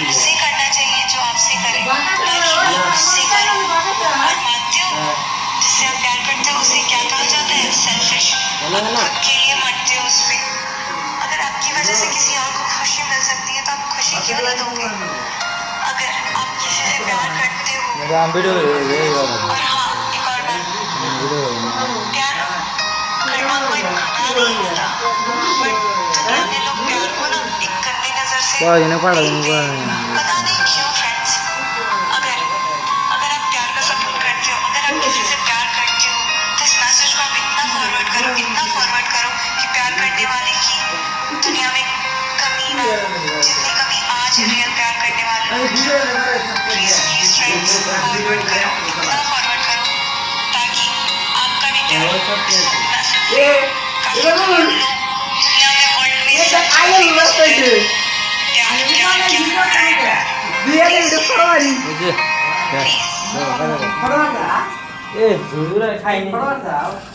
उससे करना चाहिए जो आपसे करे, उससे करो। और मानते हो जिससे आप प्यार करते हो उसे क्या कहा जाता है? सेल्फिश। आप खुद के लिए मरते हो उस पे। अगर आपकी वजह से किसी और को खुशी मिल सकती है तो आप खुशी क्यों नहीं दोगे? अगर आप किसी से प्यार करते हो, और हाँ एक और बात, प्यार करना कोई गुनाह नहीं होता, बट दुनिया में लोग प्यार को ना एक गंदी नजर से देखते हैं। पता नहीं क्यों फ्रेंड्स। अगर अगर आप प्यार का सपोर्ट करते हो, अगर आप किसी से प्यार करते हो तो इस मैसेज को आप इतना फॉरवर्ड करो कि प्यार करने वाले की दुनिया में कमी ना, जितनी कमी आज रियल प्यार करने वाले लोग, प्लीज प्लीज फ्रेंड्स फॉरवर्ड करो, इतना फॉरवर्ड करो ताकि आपका भी प्यार दुनिया में वर्ल्ड में प्यार क्या